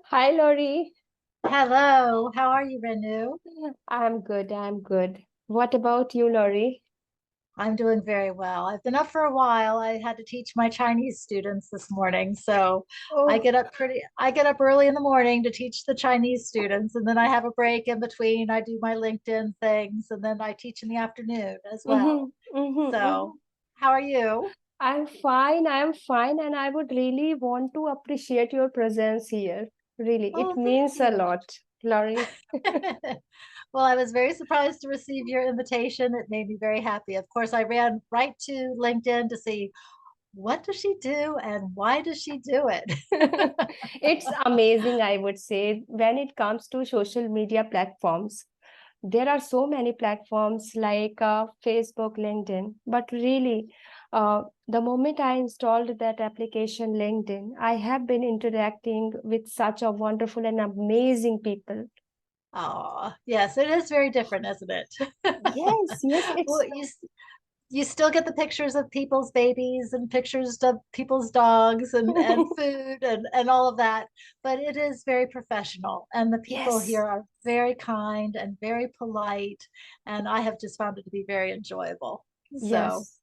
Hi, Lori. Hello, how are you, Renu? I'm good. I'm good. What about you, Lori? I'm doing very well. I've been up for a while. I had to teach my Chinese students this morning, so Oh, I get up early in the morning to teach the Chinese students, and then I have a break in between. I do my LinkedIn things, and then I teach in the afternoon as well. So, how are you? I'm fine. I'm fine. And I would really want to appreciate your presence here. Really, it Oh, thank means a you. lot, Lori. Well, I was very surprised to receive your invitation. It made me very happy. Of course, I ran right to LinkedIn to see what does she do and why does she do it? It's amazing, I would say, when it comes to social media platforms. There are so many platforms like Facebook, LinkedIn, but really, the moment I installed that application, LinkedIn, I have been interacting with such a wonderful and amazing people. Oh, yes, it is very different, isn't it? Yes, yes, Well, you still get the pictures of people's babies and pictures of people's dogs and food and all of that, but it is very professional, and the people yes, here are very kind and very polite, and I have just found it to be very enjoyable. So, yes.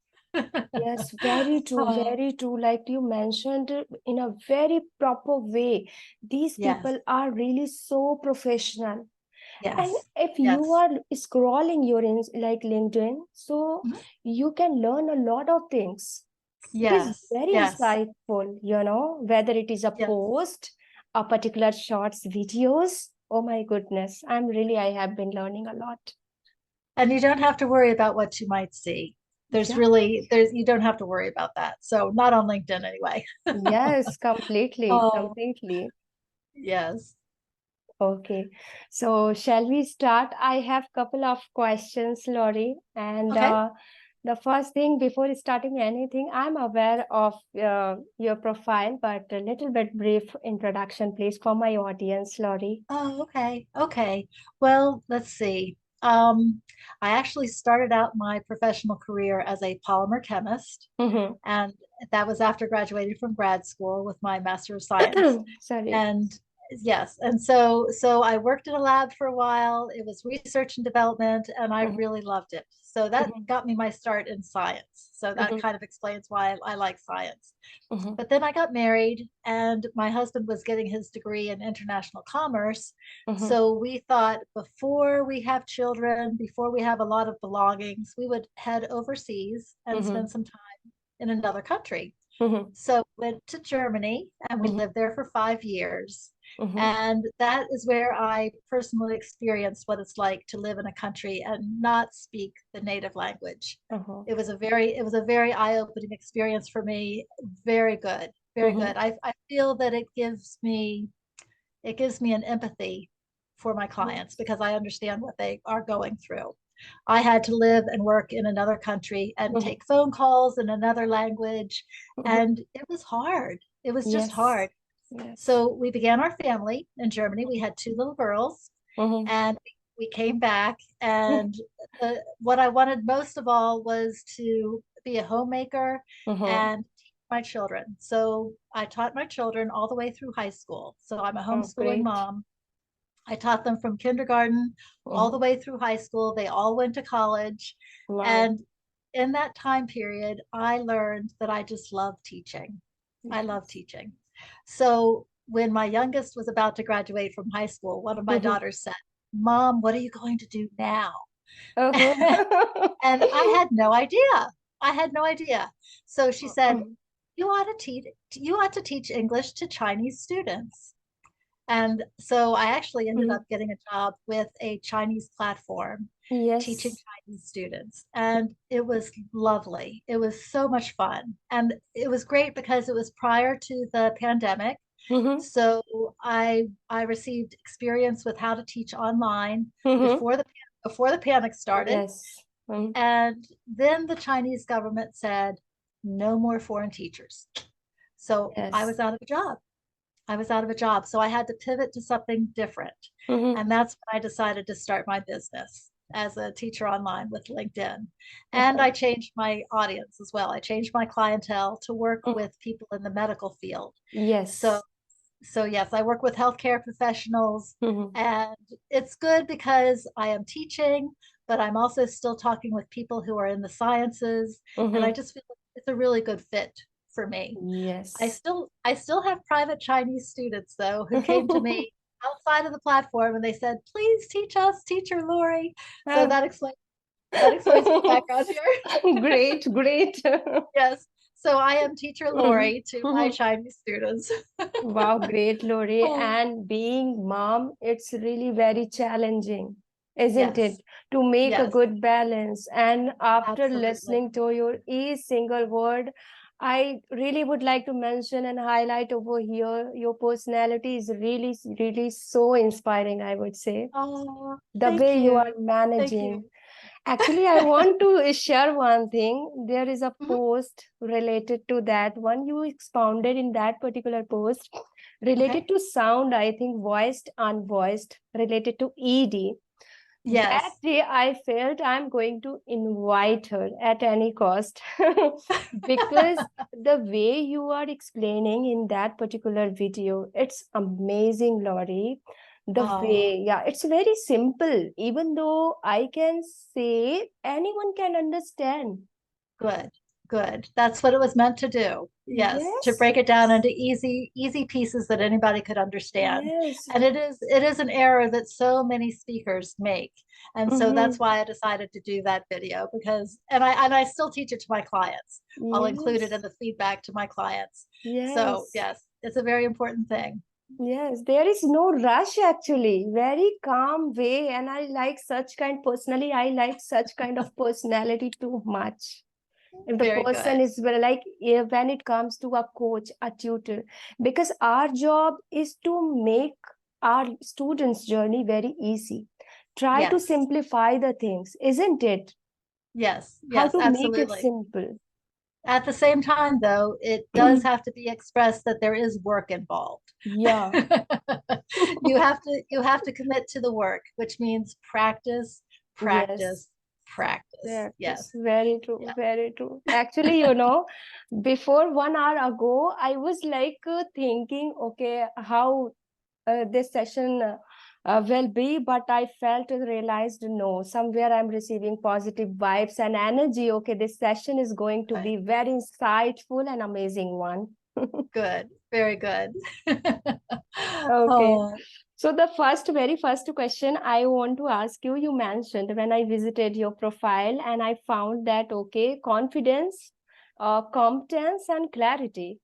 Yes, very true, oh, very true. Like you mentioned, in a very proper way. These yes, people are really so professional. And yes, if you yes. are scrolling your like LinkedIn, so Mhm. you can learn a lot of things. It is Yes, very yes, insightful, whether it is a yes. post, a particular shorts, videos. Oh my goodness, I have been learning a lot. And you don't have to worry about what you might see. Yeah, You don't have to worry about that. So not on LinkedIn anyway. yes, completely, Oh, completely. yes. Okay, so shall we start? I have couple of questions, Lori, and Okay. the first thing before starting anything, I'm aware of your profile, but a little bit brief introduction, please, for my audience, Lori. Oh, okay. Okay. Well, let's see. I actually started out my professional career as a polymer chemist, Mm-hmm. and that was after graduating from grad school with my Master of Science. Sorry. And yes, and so I worked in a lab for a while. It was research and development, and I Mm-hmm. really loved it. So that Mm-hmm. got me my start in science. So that kind of explains why I like science. Mm-hmm. But then I got married, and my husband was getting his degree in international commerce. Mm-hmm. So we thought before we have children, before we have a lot of belongings, we would head overseas and Mm-hmm. spend some time in another country. Mm-hmm. So we went to Germany and we Mm-hmm. lived there for 5 years. Mm-hmm. And that is where I personally experienced what it's like to live in a country and not speak the native language. Uh-huh. It was a very eye-opening experience for me. Very good, very Mm-hmm. good. I feel that it gives me an empathy for my clients Yes. because I understand what they are going through. I had to live and work in another country and Mm-hmm. take phone calls in another language. Mm-hmm. And it was hard. It was just Yes. hard. Yes. So we began our family in Germany. We had two little girls, Mm-hmm. and we came back. And what I wanted most of all was to be a homemaker Mm-hmm. and teach my children. So I taught my children all the way through high school. So I'm a Oh, homeschooling great. mom. I taught them from kindergarten all the Mm-hmm. way through high school. They all went to college. Wow. And in that time period, I learned that I just love teaching. I love Yes. teaching. So when my youngest was about to graduate from high school, one of my Mm-hmm. daughters said, Mom, what are you going to do now? Uh-huh. And I had no idea. I had no idea. So she said, you ought to teach English to Chinese students. And so I actually ended Mhm. up getting a job with a Chinese platform teaching Yes. Chinese students. And it was lovely. It was so much fun. And it was great because it was prior to the pandemic. Mm-hmm. So I received experience with how to teach online Mm-hmm. before the panic started. Yes. Mm. And then the Chinese government said, no more foreign teachers. So I Yes. was out of a job. I was out of a job. So I had to pivot to something different. Mm-hmm. And that's when I decided to start my business. as a teacher online with LinkedIn. And I changed my audience as well. I changed my clientele to work Mhm. with people in the medical field. So, Yes. so yes, I work with healthcare professionals, Mhm. and it's good because I am teaching, but I'm also still talking with people who are in the sciences, and I Mhm. just feel like it's a really good fit for me. Yes. I still have private Chinese students though who came to me outside of the platform and they said, "Please teach us, Teacher Lori." So Ah. that explains my background here. Great, great. Yes. So I am Teacher Mhm. Lori to my Mhm. Chinese students. Wow, great, Lori. Oh, And being mom, it's really very challenging, isn't yes. it? To make a Yes. good balance. And after Absolutely. listening to your each single word, I really would like to mention and highlight over here your personality is really, really so inspiring, I would say. Oh, The thank way you are you. Thank you. managing. Actually, I want to share one thing. There is a Mhm. post related to that one. You expounded in that particular post related Okay. to sound, I think voiced, unvoiced, related to ED. That Yes. day I felt I'm going to invite her at any cost because the way you are explaining in that particular video, it's amazing, Laurie. The Oh, way, yeah, it's very simple. Even though I can say anyone can understand. good, good. That's what it was meant to do. Yes, to Yes, break it down into easy pieces that anybody could understand. yes. And it is an error that so many speakers make. And so that's Mm-hmm. why I decided to do that video because and I still teach it to my clients. I'll include it in Yes, the feedback to my clients. So, yes. yes, it's a very important thing. Yes, there is no rush actually. Very calm way. And I like such kind, personally, I like such kind of personality too much. If the Very good. person is well, like when it comes to a coach, a tutor, because our job is to make our students' journey very easy. Try to Yes. simplify the things, isn't it? Yes. How Yes, to make it absolutely. simple. At the same time, though, it does have to be expressed that there is work involved. Yeah. You have to commit to the work, which means practice, Yes. practice, practice. Practice. Yes. Very true. Yeah. Very true. Actually, before 1 hour ago, I was like thinking, okay, how this session will be, but I felt and realized no, somewhere I'm receiving positive vibes and energy. Okay, this session is going to Good. be very insightful and amazing one. Good. Very good. Okay. Oh, So the very first question I want to ask you, you mentioned when I visited your profile and I found that, okay, confidence, competence and clarity.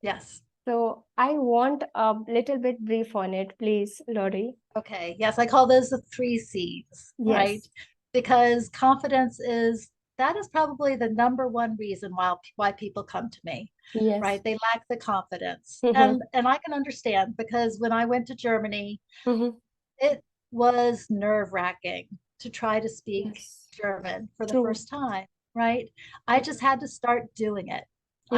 yes. So I want a little bit brief on it, please, Lori. Okay. Yes, I call those the three C's, right? Yes. Because confidence is that is probably the number one reason why people come to me, Yes. right? They lack the confidence. Mm-hmm. And I can understand because when I went to Germany, Mm-hmm. it was nerve-wracking to try to speak Yes. German for the True. first time, right? I just had to start doing it. Mm-hmm.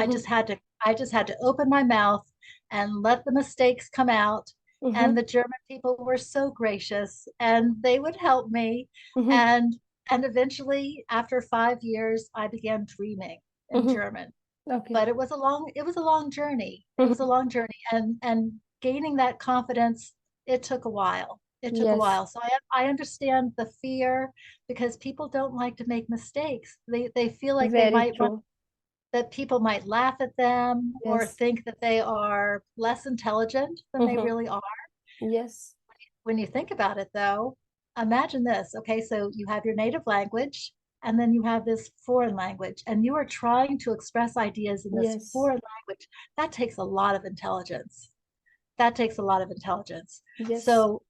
I just had to open my mouth and let the mistakes come out. And Mm-hmm. the German people were so gracious and they would help me. Mm-hmm. And and eventually, after 5 years, I began dreaming in Mm-hmm. German. Okay. But it was a long journey. It was a Mm-hmm. long journey. And gaining that confidence, it took a while. It took a Yes. while. So I understand the fear because people don't like to make mistakes. They feel like they Very might run true. that people might laugh at them or Yes. think that they are less intelligent than they Mm-hmm. really are. Yes. When you think about it, though, imagine this. Okay, so you have your native language, and then you have this foreign language, and you are trying to express ideas in this Yes. foreign language. That takes a lot of intelligence. That takes a lot of intelligence. Yes. So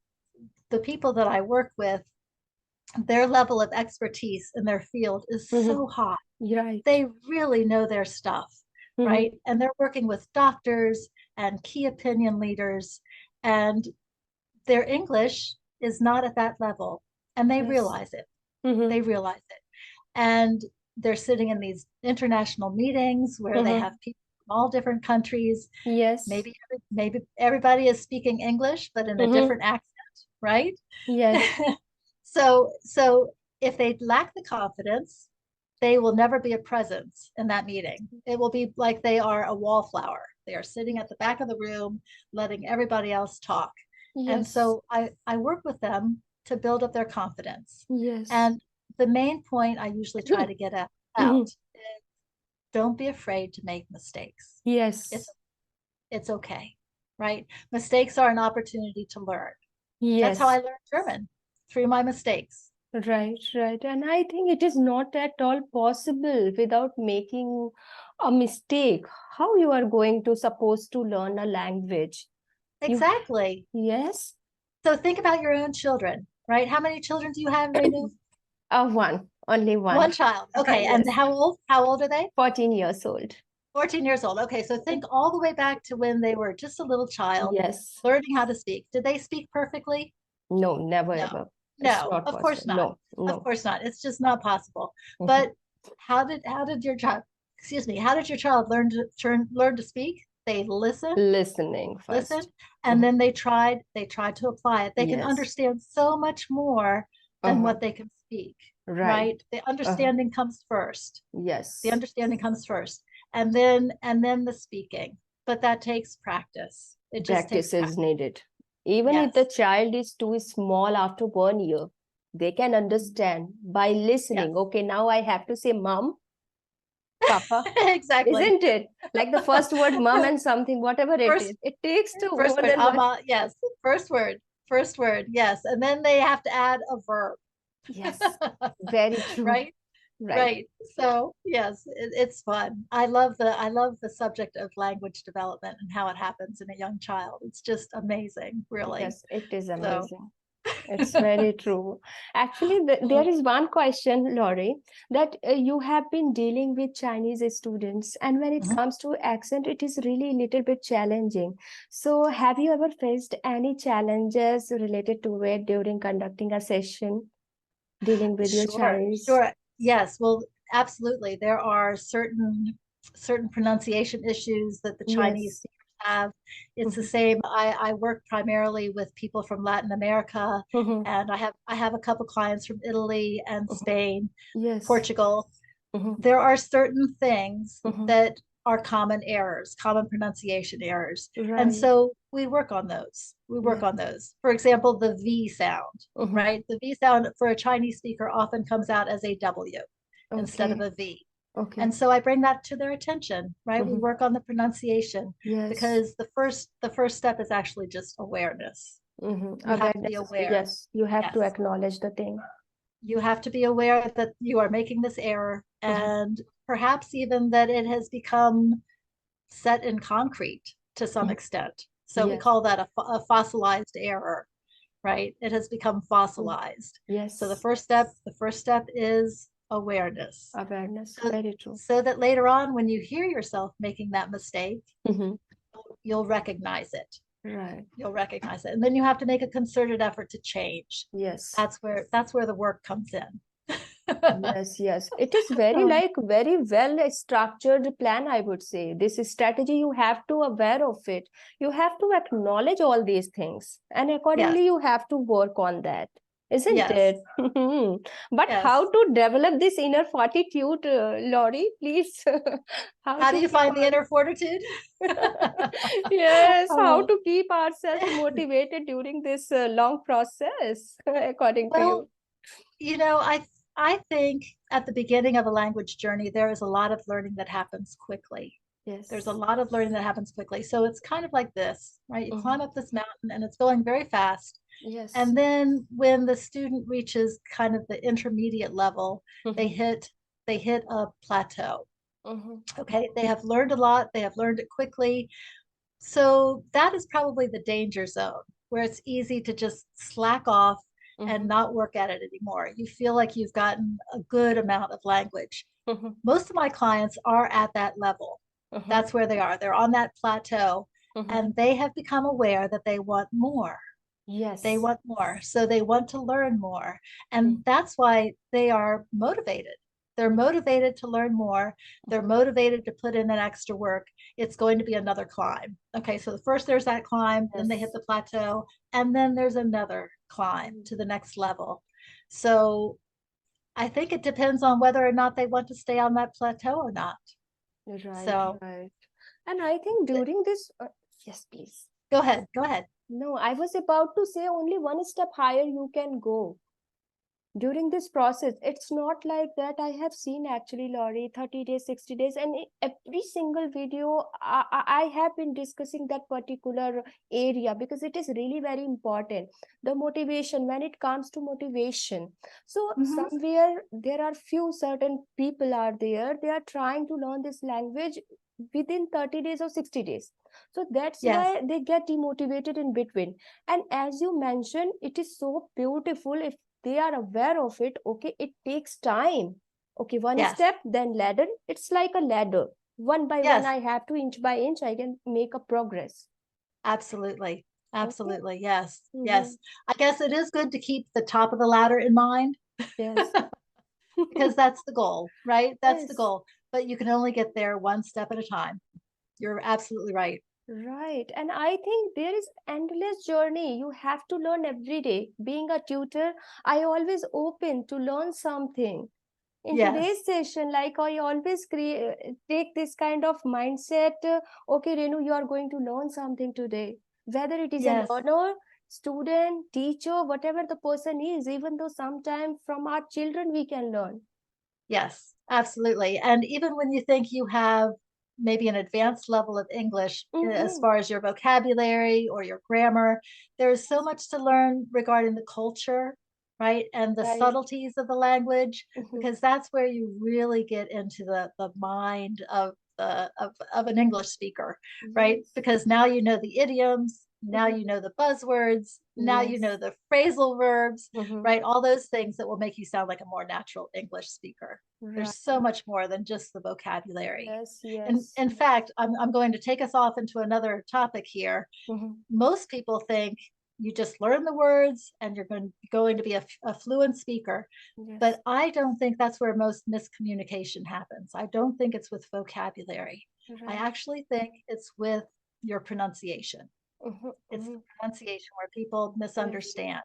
the people that I work with, their level of expertise in their field is Mm-hmm. so high. Right. They really know their stuff, Mm-hmm. right? And they're working with doctors and key opinion leaders, and their English is not at that level. And they Yes. realize it. Mm-hmm. They realize it. And they're sitting in these international meetings where they Mm-hmm. have people from all different countries. Yes. Maybe everybody is speaking English, but in a Mm-hmm. different accent, right? Yes. So if they lack the confidence, they will never be a presence in that meeting. It will be like they are a wallflower. They are sitting at the back of the room, letting everybody else talk. And Yes. so I work with them to build up their confidence. Yes. And the main point I usually try to get out is don't be afraid to make mistakes. It's Yes. it's okay, right? Mistakes are an opportunity to learn. That's how I Yes. learned German, through my mistakes. Right, right. And I think it is not at all possible without making a mistake. How you are going to supposed to learn a language? You, Exactly. yes, So think about your own children, right? How many children do you have, Renu? one, only One one. child. Okay. And Yes, how old? How old are they? 14 years old. 14 years old. Okay. So think all the way back to when they were just a little child, Yes. learning how to speak. Did they speak perfectly? No, never No. ever. It's No, not of possible. course not. No, Of no. course not. It's just not possible. Mhm. But how did your child, excuse me, how did your child learn to speak? They listened, Listening listened, first. and Mhm. then they tried to apply it. They can Yes. understand so much more than Uh-huh. what they can speak, Right. right? The Uh-huh. understanding comes first. The Yes. understanding comes first, and then the speaking. But that takes practice. It just takes Practice practice. is needed. Even if the Yes. child is too small after 1 year, they can understand by Yes. listening. Okay, now I have to say mom, papa, Exactly. isn't it? Like the first word, mom and something, whatever it First is. It takes to first more word. than one. Yes. First word. First word. Yes. And then they have to add a verb. Yes, very true. Right? Right. Right. So yes, it's fun. I love the subject of language development and how it happens in a young child. It's just amazing, really. Yes, it is So amazing. It's very true. Actually, there so, is one question, Laurie, that you have been dealing with Chinese students, and when it mhm. comes to accent, it is really a little bit challenging. So, have you ever faced any challenges related to it during conducting a session dealing with your Sure, Chinese? sure. Yes, well, absolutely. There are certain pronunciation issues that the Chinese Yes. speakers have. It's the Mhm. same. I work primarily with people from Latin America, Mhm. and I have a couple clients from Italy and Mhm. Spain, Yes. Portugal. Mhm. There are certain things Mhm. that are common errors, common pronunciation errors. And Right. so we work on those. We work Yeah. on those. For example, the V sound, Mhm. right? The V sound for a Chinese speaker often comes out as a W instead of Okay. a V. And Okay. so I bring that to their attention, right? We Mhm. work on the pronunciation Yes. because the first step is actually just awareness. You have to be Awareness. aware. Yes, you have to Yes, acknowledge the thing. you have to be aware that you are making this error, Mhm. and perhaps even that it has become set in concrete to some Mhm. extent. So we Yes. call that a fossilized error, right? It has become Mm. fossilized. So the Yes. first step, the first step is awareness. Awareness. So, Very true. so that later on, when you hear yourself making that mistake, Mhm. you'll recognize it. Right. You'll recognize it. And then you have to make a concerted effort to change. Yes. That's where the work comes in. Yes, yes. It is very Um, like very well structured plan, I would say. This strategy, you have to aware of it. You have to acknowledge all these things, and yes, accordingly, you have to work on that, isn't yes, it? But yes. how to develop this inner fortitude, Laurie? Please, how How do to you keep find the inner fortitude? yes, how Oh, to keep ourselves motivated during this long process, according to you? well, I think at the beginning of a language journey, there is a lot of learning that happens quickly. There's a Yes. lot of learning that happens quickly. So it's kind of like this, right? You Mhm. climb up this mountain and it's going very fast. Yes. And then when the student reaches kind of the intermediate level, they Mhm. hit they hit a plateau. Mhm. Okay, they have learned a lot, they have learned it quickly. So that is probably the danger zone where it's easy to just slack off and Mhm. not work at it anymore. You feel like you've gotten a good amount of language. Mhm. Most of my clients are at that level. Mhm. That's where they are. They're on that plateau Mhm. and they have become aware that they want more. They Yes. want more. So they want to learn more. Mhm. And that's why they are motivated. They're motivated to learn more. They're motivated to put in that extra work. It's going to be another climb. Okay, so the first there's that climb, then they hit Yes. the plateau, and then there's another climb Mhm. to the next level. So I think it depends on whether or not they want to stay on that plateau or not. Right, So right. And I think during this, yes, please. go ahead, go ahead. No, I was about to say only one step higher you can go during this process. It's not like that. I have seen actually, Laurie, 30 days, 60 days, and every single video I have been discussing that particular area because it is really very important. The motivation, when it comes to motivation, so Hmm. somewhere there are few certain people are there, they are trying to learn this language within 30 days or 60 days, so that's Yes, why they get demotivated in between. And as you mentioned, it is so beautiful if they are aware of it. Okay, it takes time. Okay, one yes, step, then ladder. It's like a ladder. One by one, yes, I have to inch by inch, I can make a progress. absolutely. Okay. Absolutely. Yes, Mm-hmm. yes. I guess it is good to keep the top of the ladder in mind Yes. because that's the goal, right? That's the Yes. goal. But you can only get there one step at a time. You're absolutely right. Right. And I think there is endless journey. You have to learn every day. Being a tutor, I always open to learn something. In Yes, today's session, like I always take this kind of mindset. Okay, Renu, you are going to learn something today. Whether it is a yes. learner, student, teacher, whatever the person is, even though sometimes from our children we can learn. Yes, absolutely. And even when you think you have maybe an advanced level of English as Mm-hmm. far as your vocabulary or your grammar, there's so much to learn regarding the culture, right? And the Right. subtleties of the language, Mm-hmm. because that's where you really get into the mind of of an English speaker, right? Yes. Because now you know the idioms, now Mm-hmm. you know the buzzwords, now you know Yes. the phrasal verbs, Mm-hmm. right? All those things that will make you sound like a more natural English speaker. Right. There's so much more than just the vocabulary. Yes. And Yes. in fact, I'm going to take us off into another topic here. Mm-hmm. Most people think you just learn the words and you're going to be a fluent speaker. Yes. But I don't think that's where most miscommunication happens. I don't think it's with vocabulary. I Right. actually think it's with your pronunciation. Mm-hmm. It's the Mm-hmm. pronunciation where people Yes. misunderstand.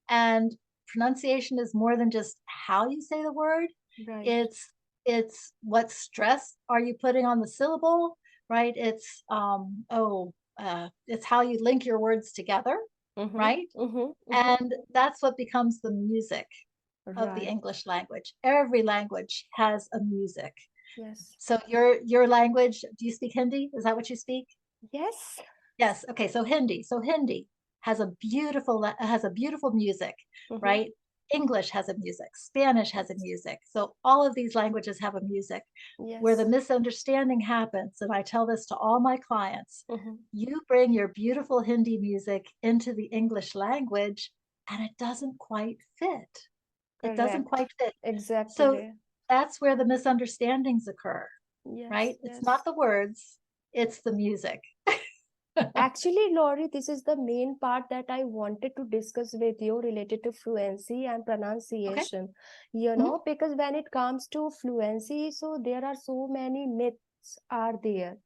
And pronunciation is more than just how you say the word. Right. It's what stress are you putting on the syllable, right? It's how you link your words together, Mm-hmm. right? Mm-hmm. Mm-hmm. And that's what becomes the music of the Right. English language. Every language has a music. Yes. So your language, do you speak Hindi? Is that what you speak? Yes. Yes. Okay. So Hindi. So Hindi has a beautiful music, Mm-hmm. right? English has a music. Spanish has a music. So all of these languages have a music. Where the Yes. misunderstanding happens, and I tell this to all my clients, Mm-hmm. you bring your beautiful Hindi music into the English language, and it doesn't quite fit. It doesn't Correct. quite fit. So Exactly. that's where the misunderstandings occur, Yes. right? It's not Yes. the words, it's the music. Actually, Laurie, this is the main part that I wanted to discuss with you related to fluency and Okay. pronunciation. Mhm. Because when it comes to fluency, so there are so many myths are there.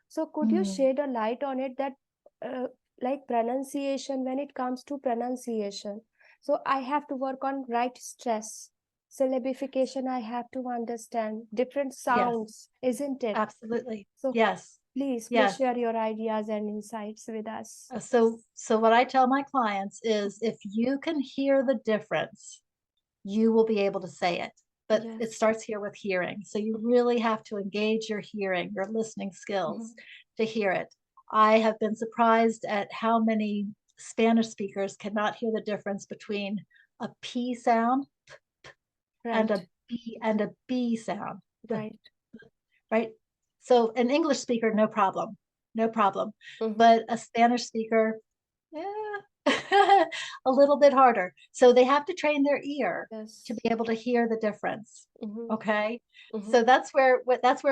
So could you Mm. shed a light on it that uh, like pronunciation, when it comes to pronunciation, so I have to work on right stress, syllabification, I have to understand different Yes, sounds, isn't it? absolutely. So Yes, please yes. share your ideas and insights with us. So what I tell my clients is if you can hear the difference, you will be able to say it. But it Yes. starts here with hearing. So you really have to engage your hearing, your listening skills Mhm. to hear it. I have been surprised at how many Spanish speakers cannot hear the difference between a P sound and Right, a B sound. right. Right? So an English speaker, no problem, no problem. Mm-hmm. But a Spanish speaker, yeah, a little bit harder. So they have to train their ear to Yes. be able to hear the difference. Mm-hmm. Okay. Mm-hmm. So that's where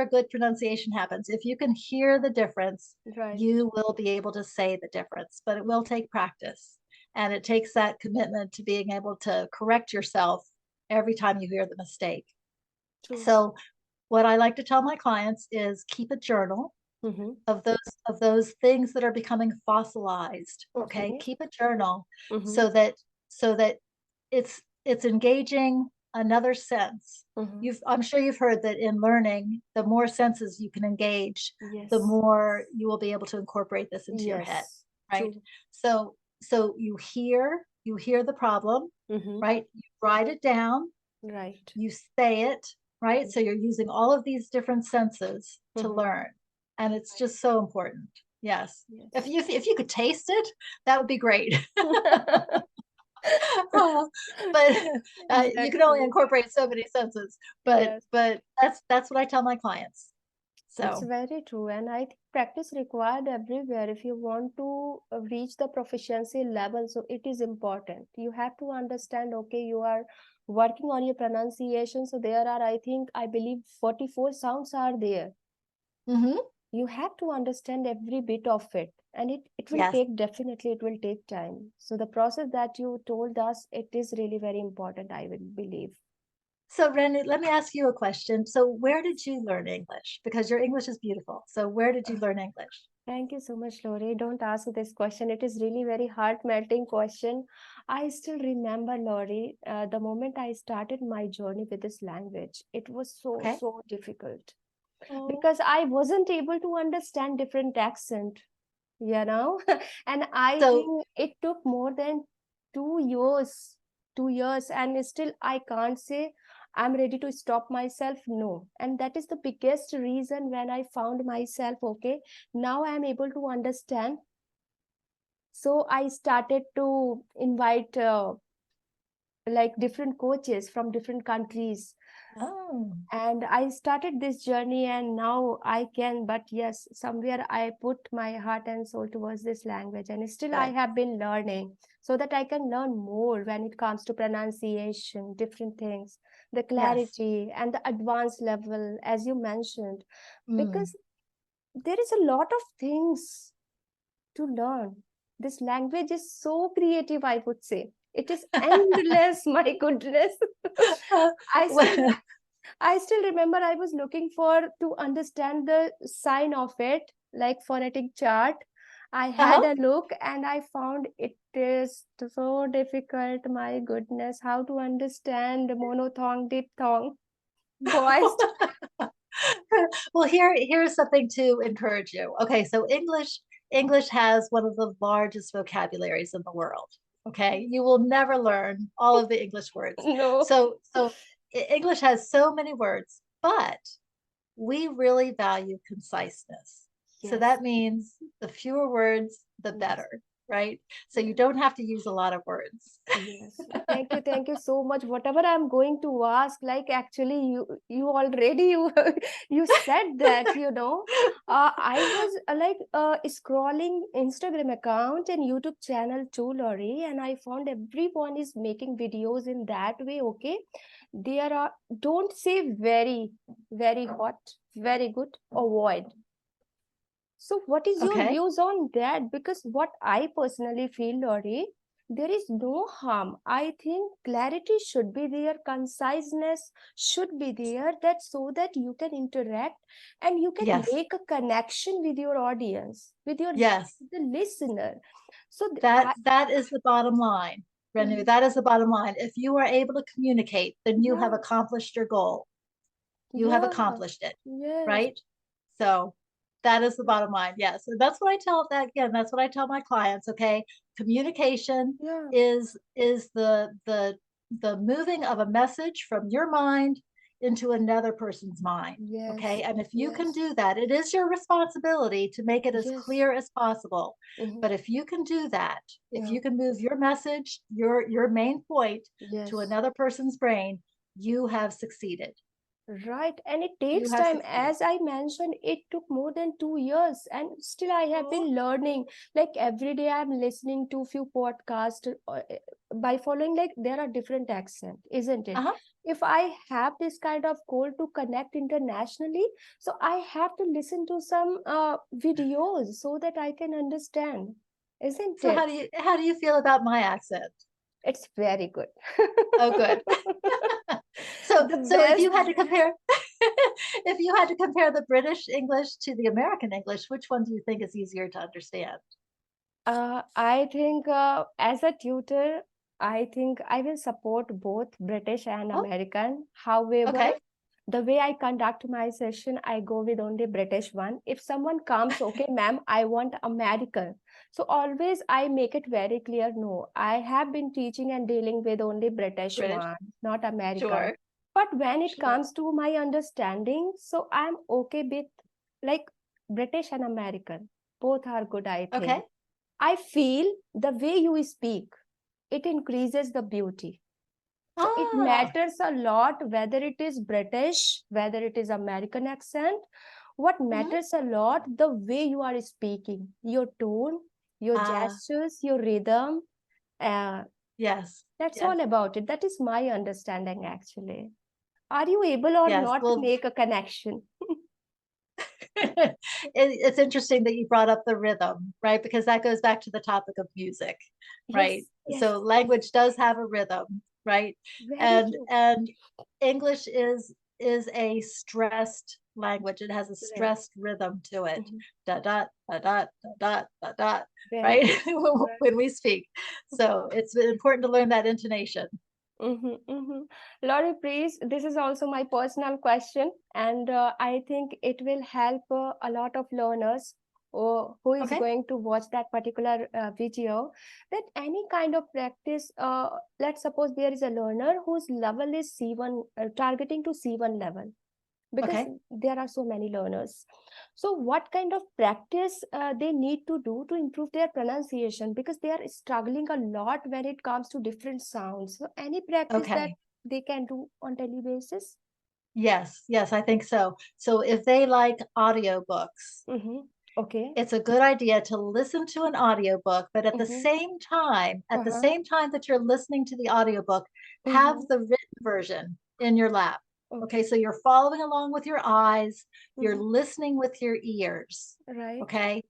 good pronunciation happens. If you can hear the difference, Right. you will be able to say the difference, but it will take practice. And it takes that commitment to being able to correct yourself every time you hear the mistake. True. So what I like to tell my clients is keep a journal Mm-hmm. of those things that are becoming fossilized. Okay, Okay. keep a journal Mm-hmm. so that it's engaging another sense. Mhm. I'm sure you've heard that in learning, the more senses you can engage, the Yes. more you will be able to incorporate this into your head, Yes. right? True. So you hear the problem, Mhm. right? You write it down, Right. you say it, right? Mhm. So you're using all of these different senses to Mhm. learn, and it's just so important. Yes. Yes. If you could taste it, that would be great. But you can only Exactly. incorporate so many senses. Yes. But that's what I tell my clients. It's So, very true, and I think practice required everywhere if you want to reach the proficiency level. So it is important. You have to understand, okay, you are working on your pronunciation. So there are, I think, I believe 44 sounds are there. mhm, You have to understand every bit of it, and it will yes. take, definitely it will take time. So the process that you told us, it is really very important, I will believe. So, Renny, let me ask you a question. So, where did you learn English? Because your English is beautiful. So, where did you learn English? Thank you so much, Lori. Don't ask this question. It is really very heart-melting question. I still remember, Lori, the moment I started my journey with this language. It was so, Okay. so difficult Oh, because I wasn't able to understand different accent, you know. And I so think it took more than 2 years, 2 years, and still I can't say I'm ready to stop myself. No. And that is the biggest reason when I found myself, okay, now I'm able to understand. So I started to invite like different coaches from different countries, oh, and I started this journey, and now I can, but yes, somewhere I put my heart and soul towards this language, and still I good. have been learning so that I can learn more when it comes to pronunciation, different things, the Yes. clarity and the advanced level, as you mentioned, Mm. because there is a lot of things to learn. This language is so creative, I would say. It is endless, my goodness. I still Well, I still remember I was looking for to understand the sign of it, like phonetic chart. I had uh-huh. a look and I found it is so difficult. My goodness, how to understand monothong, diphthong, voiced. Well, here's something to encourage you. Okay, so English has one of the largest vocabularies in the world. Okay, you will never learn all of the English words. No. So English has so many words, but we really value conciseness. So Yes. that means the fewer words, the Yes. better, right? So you Yes. don't have to use a lot of words. Yes, thank you so much. Whatever I'm going to ask, like actually, you already you said that, you know. I was scrolling Instagram account and YouTube channel too, Lori, and I found everyone is making videos in that way. Okay, there are, don't say very, very hot, very good. Avoid. So, what is your Okay. views on that? Because what I personally feel, Lori, there is no harm. I think clarity should be there, conciseness should be there, that so that you can interact and you can Yes. make a connection with your audience, with your Yes. the listener. So That is the bottom line, Renu. That is the bottom line. If you are able to communicate, then you have yeah, accomplished your goal. You have yeah, accomplished it, yes, right? So that is the bottom line. Yes. And that's what I tell that again, that's what I tell my clients. Okay. Communication yeah, is the moving of a message from your mind into another person's mind. yes, Okay. And if you can yes, do that, it is your responsibility to make it as yes, clear as possible. mhm, But if you can do that, if yeah, you can move your message, your main point to yes. another person's brain, you have succeeded. Right, and it You takes have time. succeeded. As I mentioned, it took more than 2 years, and still I have Oh, been learning. Like every day, I'm listening to few podcasts by following. Like there are different accents, isn't it? uh-huh. If I have this kind of goal to connect internationally, so I have to listen to some videos so that I can understand, isn't So it? how do you feel about my accent? It's very good. Oh, good. So The so if best. you had to compare if you had to compare the British English to the American English, which one do you think is easier to understand? I think as a tutor. I think I will support both British and Oh, American. However, okay. the way I conduct my session, I go with only British one. If someone comes, okay, ma'am, I want American. So always I make it very clear, no, I have been teaching and dealing with only British British. one, not American. Sure. But when it Sure. comes to my understanding, so I'm okay with like British and American. Both are good, I Okay. think. I feel the way you speak, it increases the beauty. So it Ah. matters a lot whether it is British, whether it is American accent. What Mhm. matters a lot, the way you are speaking, your tone, your Ah. gestures, your rhythm. Uh, Yes. that's Yes. all about it. That is my understanding, actually. Are you able or Yes. not to Well, make a connection? it's interesting that you brought up the rhythm, right? Because that goes back to the topic of music, right? Yes, yes, So language does have a rhythm, right? very And true. English is a stressed language. It has a Right. stressed rhythm to it. Mhm. Da da da da da da da da, Very right? true. Right. When we speak. So it's important to learn that intonation. Mm-hmm, mm-hmm. Laurie, please, this is also my personal question, and I think it will help a lot of learners who is Okay. going to watch that particular video. That any kind of practice, let's suppose there is a learner whose level is C1, targeting to C1 level, because Okay. there are so many learners. So what kind of practice they need to do to improve their pronunciation, because they are struggling a lot when it comes to different sounds. So any practice that Okay. they can do on daily basis? Yes. Yes, I think so. So if they like audiobooks, Mm-hmm. Okay. it's a good idea to listen to an audiobook, but Mm-hmm. at the Uh-huh. same time that you're listening to the audiobook, have Mm-hmm. the written version in your lap. Okay, Okay. so you're following along with your eyes, you're Mm-hmm. listening with your ears. Right. Okay,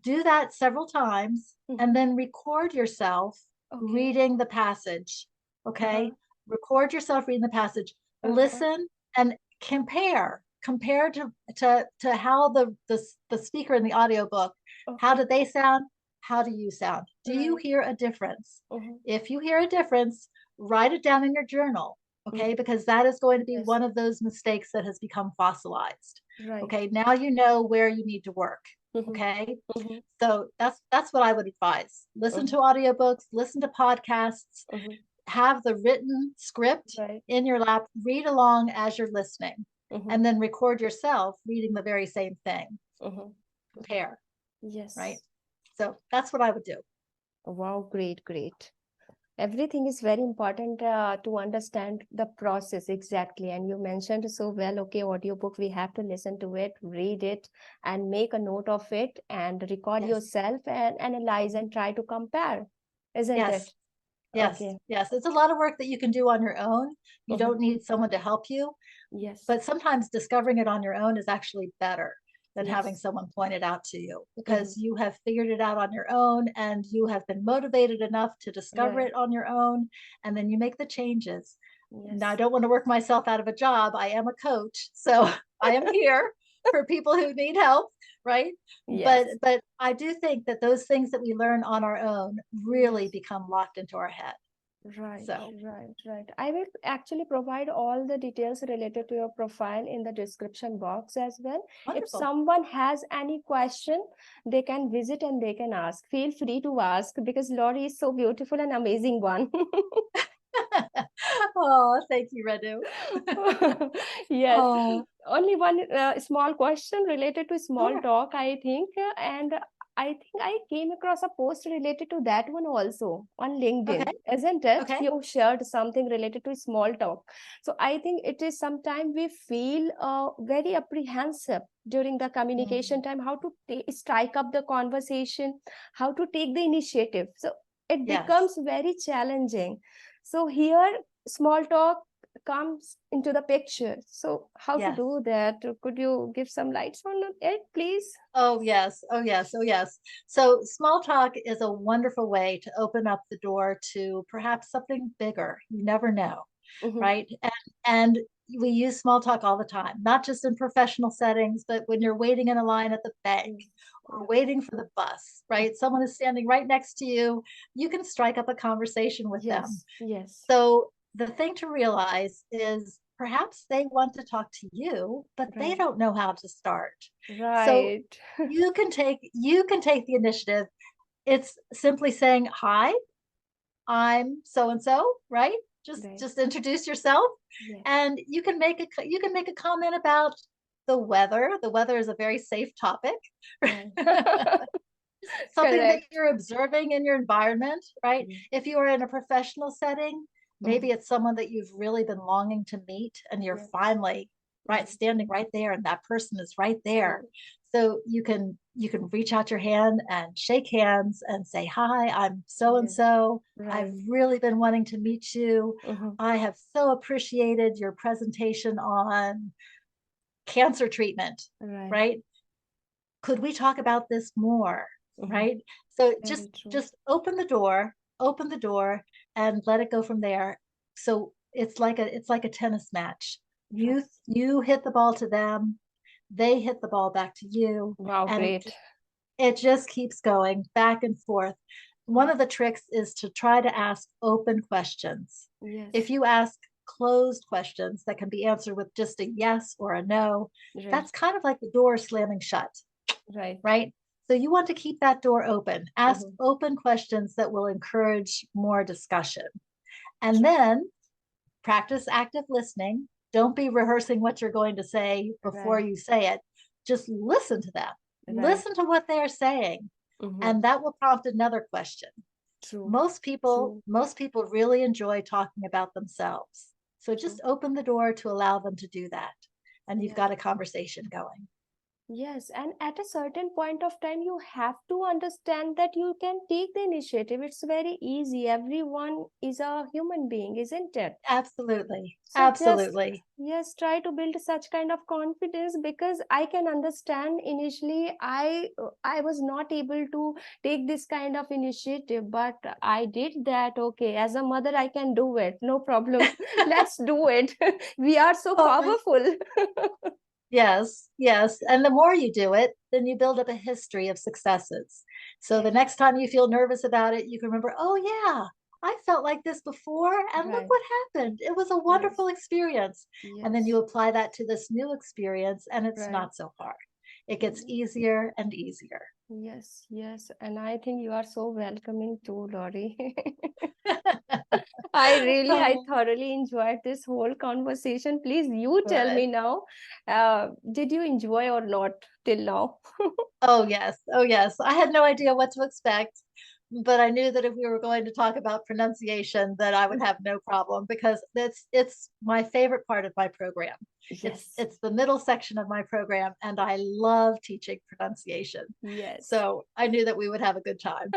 do that several times and Mm-hmm. then record yourself Okay. reading the passage. Uh-huh. Okay, record yourself reading the passage, Uh-huh. listen and compare to how the speaker in the audiobook, how Okay. do they sound, how do you sound, do you Right. hear a difference? Mm-hmm. If you hear a difference, write it down in your journal. Okay, Mm-hmm. because that is going to be Yes. one of those mistakes that has become fossilized. Right. Okay, now you know where you need to work. Mm-hmm. Okay, Mm-hmm. so that's what I would advise. Listen Mm-hmm. to audiobooks, listen to podcasts, Mm-hmm. have the written script Right. in your lap, read along as you're listening, Mm-hmm. and then record yourself reading the very same thing. Mm-hmm. Compare, right? Yes. So that's what I would do. Wow, great, great. Everything is very important to understand the process exactly. And you mentioned so well, okay, audiobook, we have to listen to it, read it, and make a note of it, and record Yes. yourself and analyze and try to compare, isn't Yes. it? Yes. Okay. Yes. It's a lot of work that you can do on your own. You Mhm. don't need someone to help you. Yes. But sometimes discovering it on your own is actually better than having Yes. someone point it out to you, Mhm. because you have figured it out on your own and you have been motivated enough to discover Right. it on your own, and then you make the changes. Now, I Yes. don't want to work myself out of a job. I am a coach, so I am here for people who need help, right? Yes. But I do think that those things that we learn on our own really Yes. become locked into our head. Right, So right, right. I will actually provide all the details related to your profile in the description box as well. If wonderful. someone has any question, they can visit and they can ask. Feel free to ask because Lori is so beautiful and amazing one. Oh, thank you, Renu. Yes, Oh, only one small question related to small sure. talk, I think, and I think I came across a post related to that one also on Okay. LinkedIn, isn't it? Okay. You shared something related to small talk. So I think it is sometimes we feel very apprehensive during the communication Mm, time, how to strike up the conversation, how to take the initiative. So it yes. becomes very challenging. So here small talk comes into the picture. So how to Yes. do that? Could you give some lights on it, please? Oh, yes. Oh, yes. Oh, yes. So, small talk is a wonderful way to open up the door to perhaps something bigger. You never know, Mm-hmm. right? And we use small talk all the time, not just in professional settings, but when you're waiting in a line at the bank Mm. or Yeah. waiting for the bus, right? Someone is standing right next to you. You can strike up a conversation with them. Yes. Yes. So the thing to realize is perhaps they want to talk to you, but they Right. don't know how to start. So Right. you can take the initiative. It's simply saying, "Hi, I'm so and so," right? Just Right. just introduce yourself, Yes. and you can make a comment about the weather. The weather is a very safe topic. Right. Something that Correct. you're observing in your environment, right? Mm. If you are in a professional setting, maybe Mhm. it's someone that you've really been longing to meet and you're Yes. finally right Mhm. standing right there and that person is right there. Mm. So you can reach out your hand and shake hands and say, "Hi, I'm so and Yes. so. I've Right. really been wanting to meet you. Mhm. I have so appreciated your presentation on cancer treatment," Right. right? "Could we talk about this more?" Mhm. Right? So Very true. just open the door and let it go from there. So it's like a tennis match. Right. You hit the ball to them, they hit the ball back to you, Wow, and it great. just it just keeps going back and forth. One Mm. of the tricks is to try to ask open questions. If Yes. you ask closed questions that can be answered with just a yes or a no, Right. that's kind of like the door slamming shut, Right. right? So you want to keep that door open. Ask Mhm. open questions that will encourage more discussion. And True. then practice active listening. Don't be rehearsing what you're going to say before Right. you say it. Just listen to them. Right. Listen to what they are saying, Mhm. and that will prompt another question. True. Most people really enjoy talking about themselves. So just True. open the door to allow them to do that, and you've Yes. got a conversation going. Yes, and at a certain point of time, you have to understand that you can take the initiative. It's very easy. Everyone is a human being, isn't it? Absolutely. So just, Absolutely. yes, try to build such kind of confidence, because I can understand initially I was not able to take this kind of initiative, but I did that. Okay, as a mother, I can do it. No problem. Let's do it. We are so Well, powerful. yes, yes. And the more you do it, then you build up a history of successes. So the Yes, next time you feel nervous about it, you can remember, "Oh, yeah, I felt like this before, and look right. what happened. It was a Yes, wonderful experience." And then you yes. apply that to this new experience, and it's Right. not so hard. It gets Mm. easier and easier. Yes, yes. And I think you are so welcoming too, Lori. I Oh, thoroughly enjoyed this whole conversation. Please, you tell good. me now, did you enjoy or not till now? Oh, yes. Oh, yes. I had no idea what to expect, but I knew that if we were going to talk about pronunciation, that I would have no problem because it's my favorite part of my program. It's Yes, it's the middle section of my program, and I love teaching pronunciation. yes. So I knew that we would have a good time.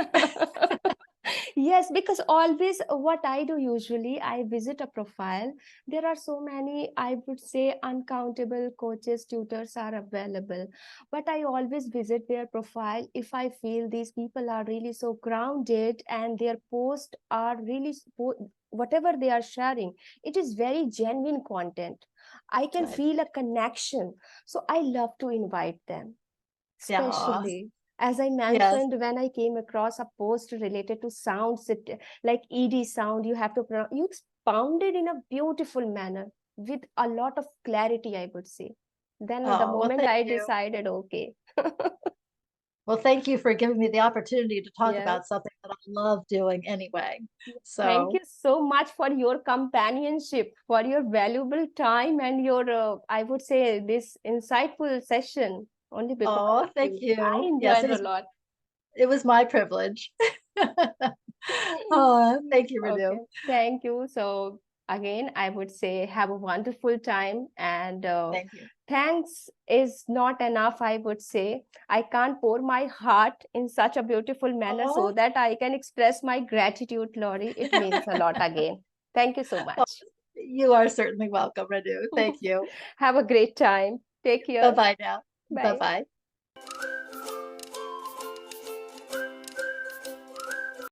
Yes, because always what I do usually, I visit a profile. There are so many, I would say, uncountable coaches, tutors are available. But I always visit their profile if I feel these people are really so grounded and their posts are really, whatever they are sharing, it is very genuine content. I can Good. feel a connection. So I love to invite them, Yeah. especially as I Yes. mentioned, when I came across a post related to sounds, like ed sound, you have to you expounded in a beautiful manner with a lot of clarity, I would say. Then the Oh, well, moment thank I you. decided, okay. Well, thank you for giving me the opportunity to talk Yes. about something that I love doing anyway. Thank So, you so much for your companionship, for your valuable time, and your, I would say, this insightful session. Only because oh, of thank you, I you. Yes, enjoyed a lot. it was my privilege. Oh, thank you, Okay, Renu. thank you. So again, I would say have a wonderful time, and Thank you. thanks is not enough, I would say. I can't pour my heart in such a beautiful manner so Oh, that I can express my gratitude, Lori. It means a lot again. Thank you so oh, much. you are certainly welcome, Renu. Thank you. Have a great time. Take Bye care. bye now. Bye Bye. bye.